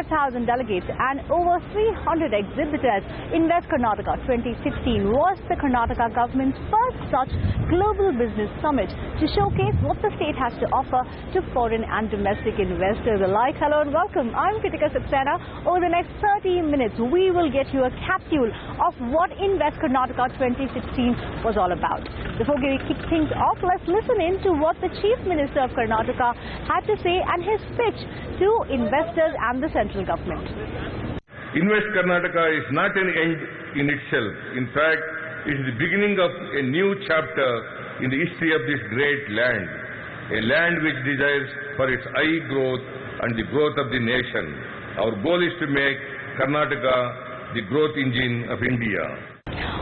5,000 delegates and over 300 exhibitors, Invest Karnataka 2016 was the Karnataka government's first such global business summit to showcase what the state has to offer to foreign and domestic investors alike. Hello and welcome. I'm Kritika Saxena. Over the next 30 minutes, we will get you a capsule of what Invest Karnataka 2016 was all about. Before we kick things off, let's listen in to what the Chief Minister of Karnataka had to say and his pitch to investors and the central government. Invest Karnataka is not an end in itself. In fact, it is the beginning of a new chapter in the history of this great land, a land which desires for its high growth and the growth of the nation. Our goal is to make Karnataka the growth engine of India.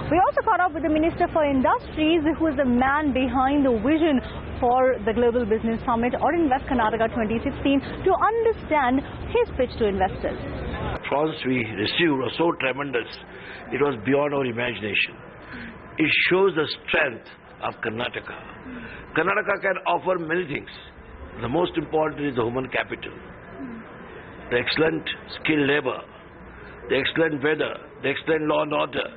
We also caught up with the Minister for Industries, who is the man behind the vision for the Global Business Summit or Invest Karnataka 2016 to understand his pitch to investors. The response we received was so tremendous, it was beyond our imagination. It shows the strength of Karnataka. Karnataka can offer many things. The most important is the human capital, the excellent skilled labor, the excellent weather, the excellent law and order,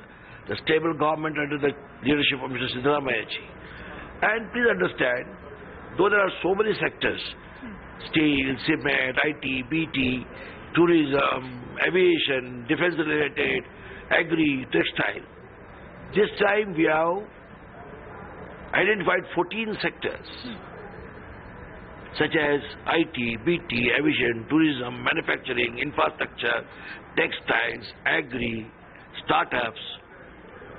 the stable government under the leadership of Mr. Siddaramaiah ji. And please understand, though there are so many sectors, steel, cement, IT, BT, tourism, aviation, defense related, agri, textile, this time we have identified 14 sectors such as IT, BT, aviation, tourism, manufacturing, infrastructure, textiles, agri, startups.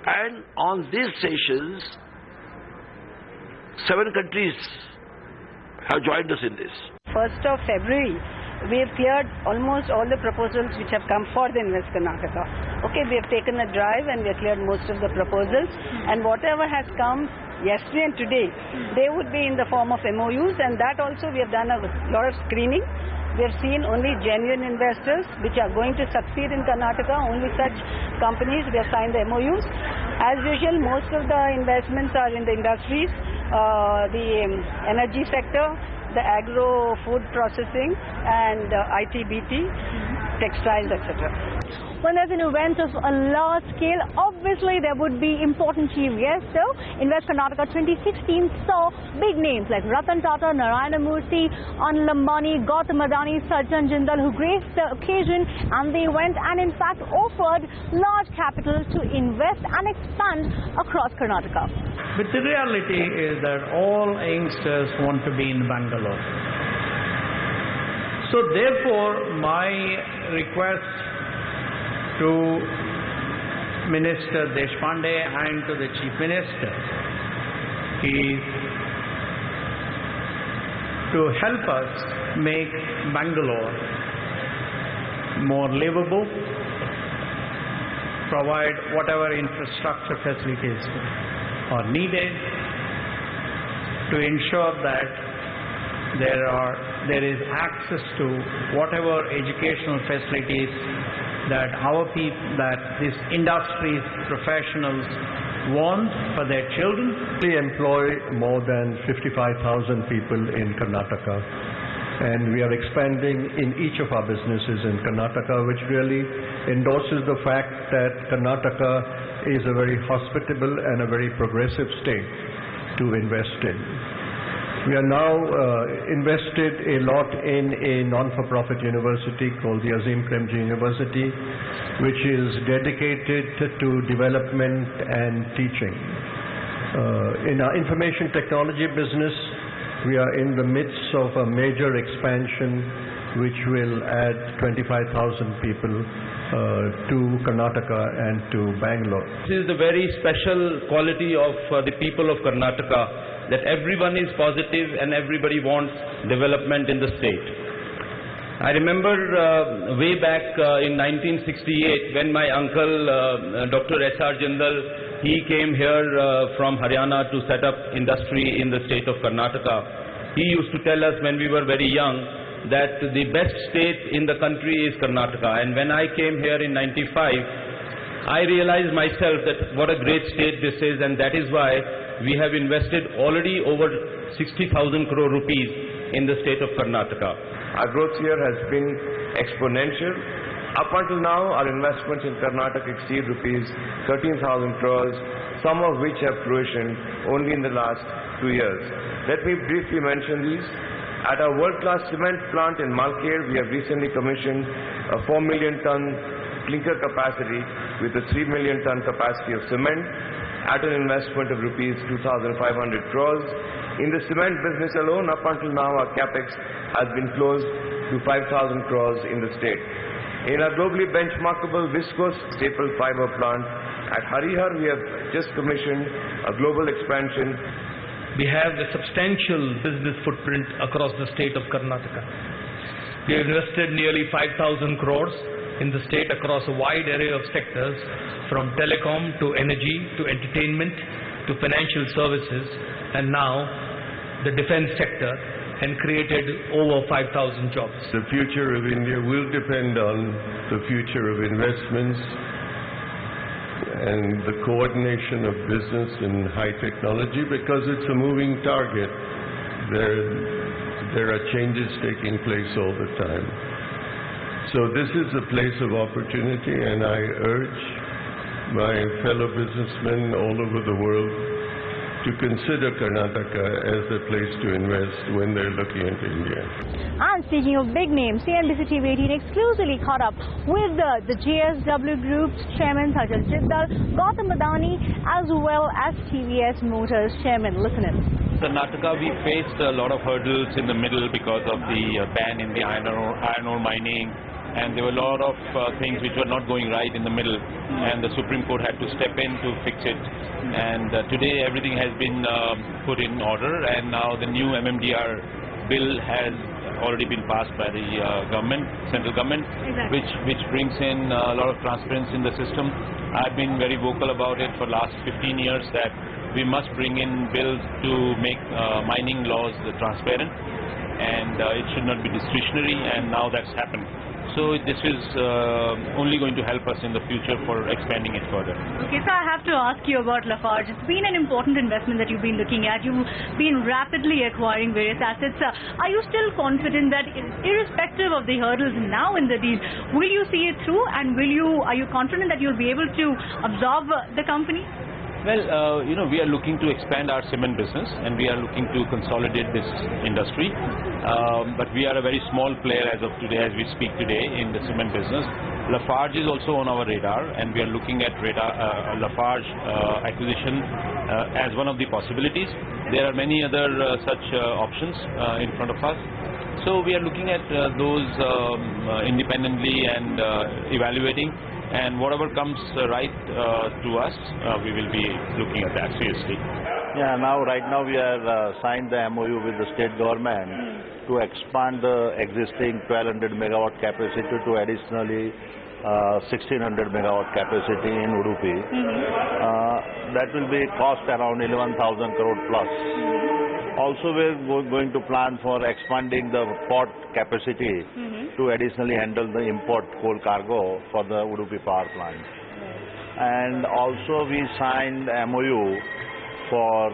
And on these sessions, 7 countries have joined us in this. 1st of February, we have cleared almost all the proposals which have come for the Invest Karnataka. Okay, we have taken a drive and we have cleared most of the proposals. And whatever has come yesterday and today, they would be in the form of MOUs, and that also we have done a lot of screening. We have seen only genuine investors which are going to succeed in Karnataka, only such companies we have signed the MOUs. As usual, most of the investments are in the industries, the energy sector, the agro food processing and IT, BT, textiles, etc. When there's an event of a large scale, obviously there would be important chief guests. So, Invest Karnataka 2016 saw big names like Ratan, Tata, Narayana, Murthy, Anil, Ambani, Adani, Sajjan Jindal, who graced the occasion, and they went and in fact offered large capital to invest and expand across Karnataka. But the reality is that all youngsters want to be in Bangalore. So therefore, my request to Minister Deshpande and to the Chief Minister is to help us make Bangalore more livable, provide whatever infrastructure facilities are needed to ensure that there is access to whatever educational facilities that these industries professionals want for their children. We employ more than 55,000 people in Karnataka, and we are expanding in each of our businesses in Karnataka, which really endorses the fact that Karnataka is a very hospitable and a very progressive state to invest in. We are now invested a lot in a non-for-profit university called the Azim Premji University, which is dedicated to development and teaching. In our information technology business, we are in the midst of a major expansion which will add 25,000 people to Karnataka and to Bangalore. This is the very special quality of the people of Karnataka, that everyone is positive and everybody wants development in the state. I remember way back in 1968 when my uncle Dr. S.R. Jindal, he came here from Haryana to set up industry in the state of Karnataka. He used to tell us when we were very young that the best state in the country is Karnataka, and when I came here in 95, I realized myself that what a great state this is, and that is why we have invested already over 60,000 crore rupees in the state of Karnataka. Our growth here has been exponential. Up until now, our investments in Karnataka exceed rupees 13,000 crores, some of which have fruition only in the last 2 years. Let me briefly mention these. At our world-class cement plant in Malkere, we have recently commissioned a 4 million ton clinker capacity with a 3 million ton capacity of cement at an investment of rupees 2,500 crores. In the cement business alone, up until now, our capex has been close to 5,000 crores in the state. In our globally benchmarkable viscose staple fiber plant at Harihar, we have just commissioned a global expansion. We have a substantial business footprint across the state of Karnataka. We have invested nearly 5,000 crores in the state across a wide array of sectors, from telecom to energy to entertainment to financial services, and now the defense sector, and created over 5,000 jobs. The future of India will depend on the future of investments and the coordination of business and high technology, because it's a moving target. There are changes taking place all the time. So this is a place of opportunity, and I urge my fellow businessmen all over the world to consider Karnataka as a place to invest when they're looking at India. And speaking of big names, CNBC TV 18 exclusively caught up with the JSW Group's chairman Sajal Jiddal, Gautam Adani, as well as TVS Motors chairman. Listen in. Karnataka, we faced a lot of hurdles in the middle because of the ban in the iron ore mining, and there were a lot of things which were not going right in the middle, and the Supreme Court had to step in to fix it. And today everything has been put in order, and now the new MMDR bill has already been passed by the government, central government, exactly, which brings in a lot of transparency in the system. I've been very vocal about it for the last 15 years that we must bring in bills to make mining laws transparent, and it should not be discretionary, and now that's happened. So this is only going to help us in the future for expanding it further. Okay, so I have to ask you about Lafarge. It's been an important investment that you've been looking at. You've been rapidly acquiring various assets. Are you still confident that, irrespective of the hurdles now in the deal, will you see it through, and are you confident that you'll be able to absorb the company? Well, we are looking to expand our cement business, and we are looking to consolidate this industry. But we are a very small player as of today, as we speak today, in the cement business. Lafarge is also on our radar, and we are looking at Lafarge acquisition as one of the possibilities. There are many other such options in front of us. So we are looking at those independently and evaluating. And whatever comes right to us, we will be looking at that seriously. Yeah, right now we have signed the MOU with the state government to expand the existing 1200 megawatt capacity to additionally 1600 megawatt capacity in Udupi. That will be cost around 11,000 crore plus. Also, we're going to plan for expanding the port capacity to additionally handle the import coal cargo for the Udupi power plant. And also we signed MOU for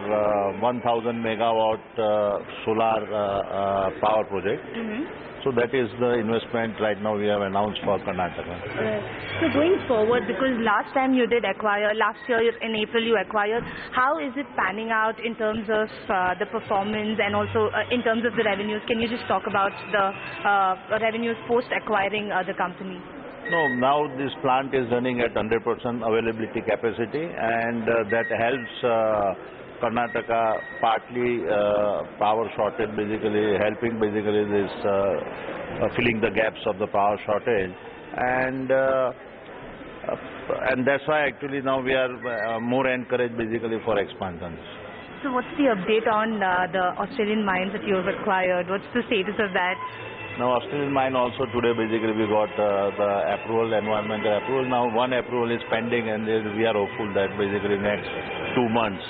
1000 megawatt solar power project. So that is the investment right now we have announced for Karnataka. So going forward, because last time you did acquire, last year in April you acquired, how is it panning out in terms of the performance and also in terms of the revenues? Can you just talk about the revenues post acquiring the company? No, now this plant is running at 100% availability capacity, and that helps Karnataka partly power shortage, basically helping this filling the gaps of the power shortage, and that's why actually now we are more encouraged basically for expansions. So what's the update on the Australian mines that you have acquired? What's the status of that? Now Australian mine also today basically we got the approval, environmental approval. Now one approval is pending, and we are hopeful that basically next 2 months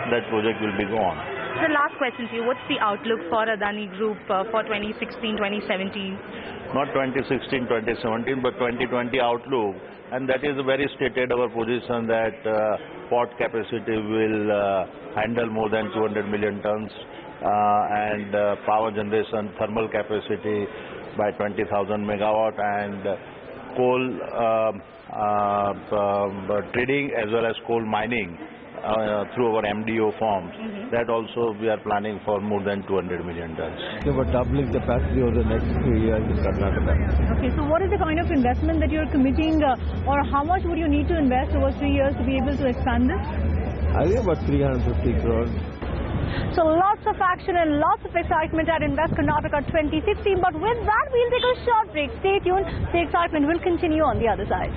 that project will be gone. The last question to you, what's the outlook for Adani Group for 2016-2017? Not 2016-2017, but 2020 outlook, and that is a very stated our position that port capacity will handle more than 200 million tons, and power generation thermal capacity by 20,000 megawatt, and coal trading as well as coal mining through our MDO forms. That also we are planning for more than 200 million tons. So we're doubling capacity over the next 3 years in Karnataka. Okay, so what is the kind of investment that you're committing, or how much would you need to invest over 3 years to be able to expand this? I think about 350 crores. So lots of action and lots of excitement at Invest Karnataka 2016. But with that, we'll take a short break. Stay tuned. The excitement will continue on the other side.